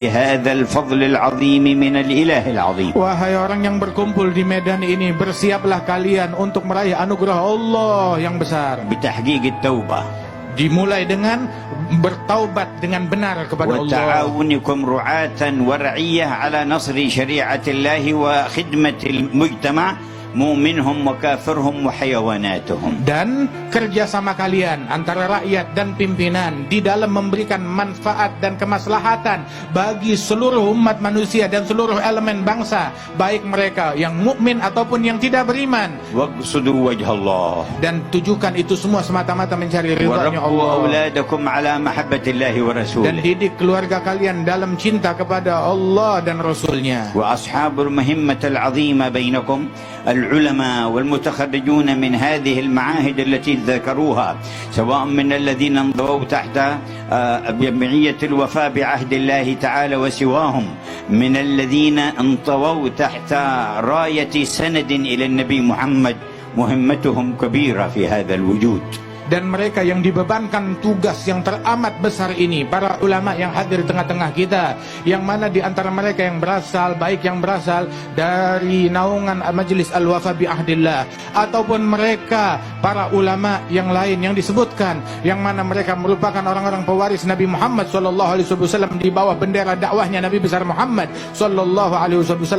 هذا الفضل العظيم من الإله العظيم. Wahai orang yang berkumpul di medan ini, bersiaplah kalian untuk meraih anugerah Allah yang besar. بتحقيق التوبة Dimulai dengan bertaubat dengan benar kepada Allah. وتعاونكم رعاة ورعية على نصر شريعة الله وخدمة المجتمع مؤمنهم وكافرهم وحيواناتهم. Dan kerjasama kalian antara rakyat dan pimpinan di dalam memberikan manfaat dan kemaslahatan bagi seluruh umat manusia dan seluruh elemen bangsa, baik mereka yang mukmin ataupun yang tidak beriman. واقصدوا وجه الله. Dan tujukan itu semua semata-mata mencari ridhanya وربوا Allah. أولادكم على محبة الله Dan ورسوله. didik keluarga kalian dalam cinta kepada Allah dan Rasulnya. وأصحاب المهمة العظيمة بينكم العلماء والمتخرجون من هذه المعاهد التي ذكروها، سواء من الذين انضووا تحت جمعية الوفاء بعهد الله تعالى وسواهم، من الذين انطووا تحت راية سند إلى النبي محمد، مهمتهم كبيرة في هذا الوجود. Dan mereka yang dibebankan tugas yang teramat besar ini, para ulama yang hadir di tengah-tengah kita, yang mana di antara mereka yang berasal, baik yang berasal dari naungan Majelis Al-Wafa bi Ahdillah, ataupun mereka para ulama yang lain yang disebutkan, yang mana mereka merupakan orang-orang pewaris Nabi Muhammad SAW di bawah bendera dakwahnya Nabi besar Muhammad SAW.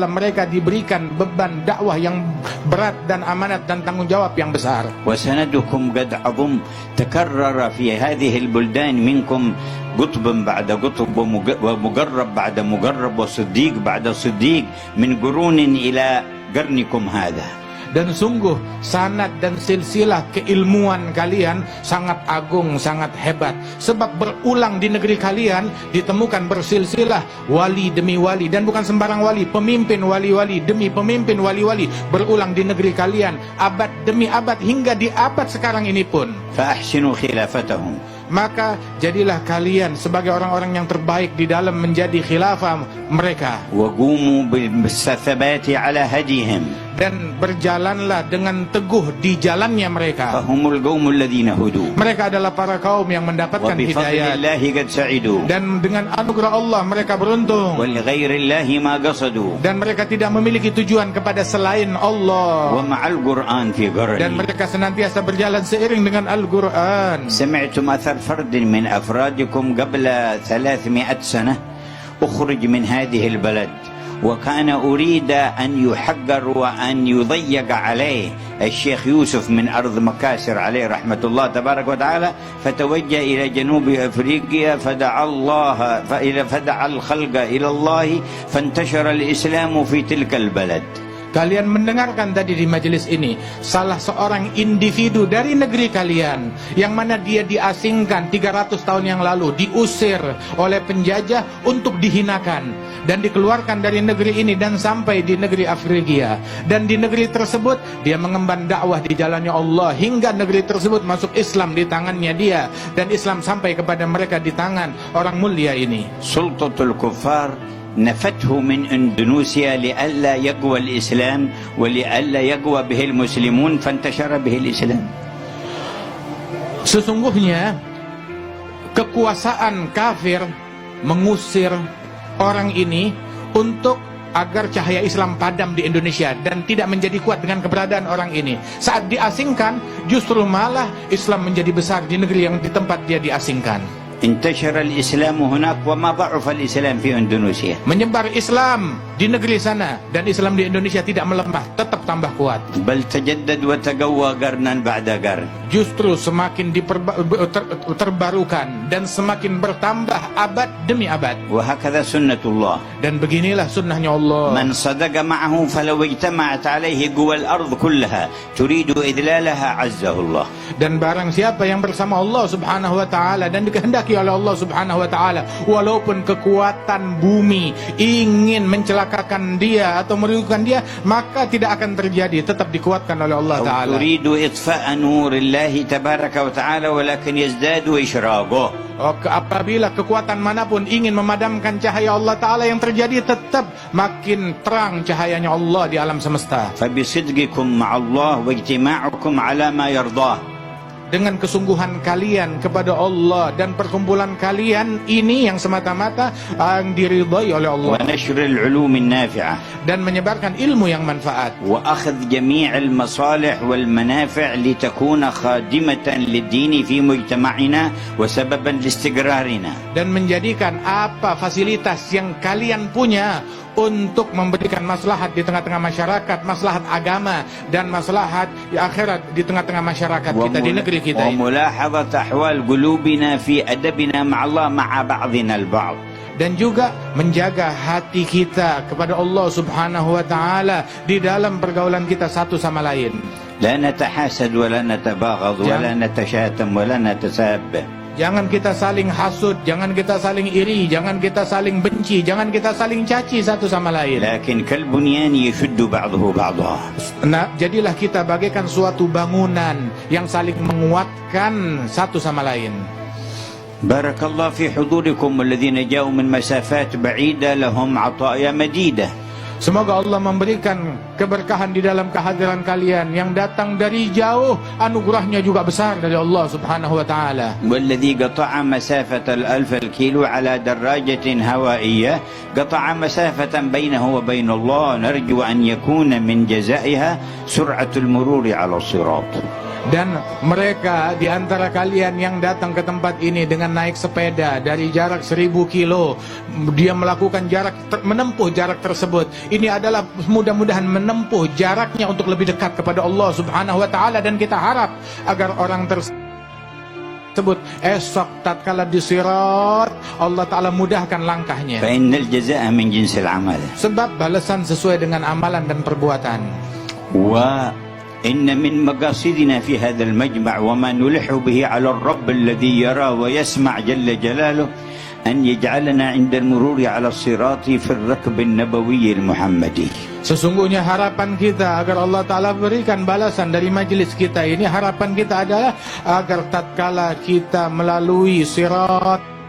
Mereka diberikan beban dakwah yang berat dan amanat dan tanggung jawab yang besar. وسندكم قد عظم تكرر في هذه البلدان منكم قطب بعد قطب ومقرب بعد مقرب وصديق بعد صديق من قرون إلى قرنكم هذا. Dan sungguh sanad dan silsilah keilmuan kalian sangat agung, sangat hebat. Sebab berulang di negeri kalian ditemukan bersilsilah wali demi wali. Dan bukan sembarang wali, pemimpin wali-wali demi pemimpin wali-wali berulang di negeri kalian abad demi abad hingga di abad sekarang ini pun. فأحسنوا خلافتهم. Maka jadilah kalian sebagai orang-orang yang terbaik di dalam menjadi khilafah mereka. وقوموا بالثبات على هديهم. Dan berjalanlah dengan teguh di jalannya mereka. فهم القوم الذين هدوا. Mereka adalah para kaum yang mendapatkan وبفضل hidayah. الله قد سعدوا. Dan dengan anugerah Allah mereka beruntung. ولغير الله ما قصدوا. Dan mereka tidak memiliki tujuan kepada selain Allah. ومع القرآن في Dan قرني. mereka senantiasa berjalan seiring dengan Al-Quran. سمعتم أثر فرد من أفرادكم قبل 300 سنة أخرج من هذه البلد وكان أريد أن يحقر وأن يضيق عليه الشيخ يوسف من أرض مكاسر عليه رحمة الله تبارك وتعالى، فتوجه إلى جنوب أفريقيا فدعا الخلق إلى الله فانتشر الإسلام في تلك البلد. Kalian mendengarkan tadi di majelis ini salah seorang individu dari negeri kalian yang mana dia diasingkan 300 tahun yang lalu, diusir oleh penjajah untuk dihinakan dan dikeluarkan dari negeri ini dan sampai di negeri Afrika. Dan di negeri tersebut dia mengemban dakwah di jalannya Allah hingga negeri tersebut masuk Islam di tangannya dia, dan Islam sampai kepada mereka di tangan orang mulia ini. Sultatul Kuffar نفته من إندونيسيا لئلا يقوى الإسلام ولئلا يقوى به المسلمون فانتشر به الإسلام. Sesungguhnya kekuasaan kafir mengusir orang ini untuk agar cahaya Islam padam di Indonesia dan tidak menjadi kuat dengan keberadaan orang ini. Saat diasingkan, justru malah Islam menjadi besar di negeri yang di tempat dia diasingkan. انتشر الإسلام هناك وما ضعف الإسلام في إندونيسيا. Menyebar Islam di negeri sana dan Islam di Indonesia tidak melemah, tetap tambah kuat. بل تجدد وتقوى قرنا بعد قرن. Justru semakin terbarukan dan semakin bertambah abad demi abad. وهكذا سنة الله. Dan beginilah sunnahnya Allah. من صدق معه فلو اجتمعت عليه قوى الأرض كلها تريد إذلالها عزه الله. Dan barang siapa yang bersama Allah Subhanahu wa taala dan dikehendaki oleh Allah Subhanahu wa taala, walaupun kekuatan bumi ingin mencelakakan dia atau merugikan dia, maka tidak akan terjadi, tetap dikuatkan oleh Allah taala. تريد إطفاء نور الله تبارك وتعالى ولكن يزداد إشراقه. Apabila kekuatan manapun ingin memadamkan cahaya Allah taala, yang terjadi tetap makin terang cahayanya Allah di alam semesta. فبصدقكم مع الله واجتماعكم على ما يرضاه. dengan kesungguhan kalian kepada Allah dan perkumpulan kalian ini yang semata-mata yang diridhai oleh Allah, ونشر العلوم النافعة dan menyebarkan ilmu yang manfaat, وأخذ جميع المصالح والمنافع لتكون خادمة للدين في مجتمعنا وسببا لاستقرارنا. dan menjadikan apa fasilitas yang kalian punya untuk memberikan maslahat di tengah-tengah masyarakat, maslahat agama dan maslahat akhirat di tengah-tengah masyarakat kita di negeri kita ini. وملاحظة أحوال قلوبنا في أدبنا مع الله مع بعضنا البعض. Dan juga menjaga hati kita kepada Allah Subhanahu wa taala di dalam pergaulan kita satu sama lain. لا نتحاسد ولا نتباغض ولا نتشاتم ولا نتساب. Jangan kita saling hasud, jangan kita saling iri, jangan kita saling benci, jangan kita saling caci satu sama lain. لكن كالبنيان يشد بعضه بعضا. Nah, jadilah kita bagaikan suatu bangunan yang saling menguatkan satu sama lain. بارك الله في حضوركم والذين جاءوا من مسافات بعيدة لهم عطايا مديدة. Semoga Allah memberikan keberkahan di dalam kehadiran kalian. Yang datang dari jauh, anugerahnya juga besar dari Allah Subhanahu wa ta'ala. والذي قطع مسافة 1000 الكيلو على دراجة هوائية قطع مسافة بينه وبين الله، نرجو أن يكون من جزائها سرعة المرور على الصراط. Dan mereka di antara kalian yang datang ke tempat ini dengan naik sepeda dari jarak 1000 kilo, dia melakukan menempuh jarak tersebut. Ini adalah mudah-mudahan menempuh jaraknya untuk lebih dekat kepada Allah Subhanahu wa ta'ala. Dan kita harap agar orang tersebut esok tatkala di sirat, Allah ta'ala mudahkan langkahnya. فإن الجزاء من جنس العمل. Sebab balasan sesuai dengan amalan dan perbuatan. إن من مقاصدنا في هذا المجمع وما نلح به على الرب الذي يرى ويسمع جل جلاله أن يجعلنا عند المرور على الصراط في الركب النبوي المحمدي. Sesungguhnya harapan kita agar Allah Ta'ala berikan balasan dari majelis kita ini, harapan kita adalah agar tatkala kita melalui sirat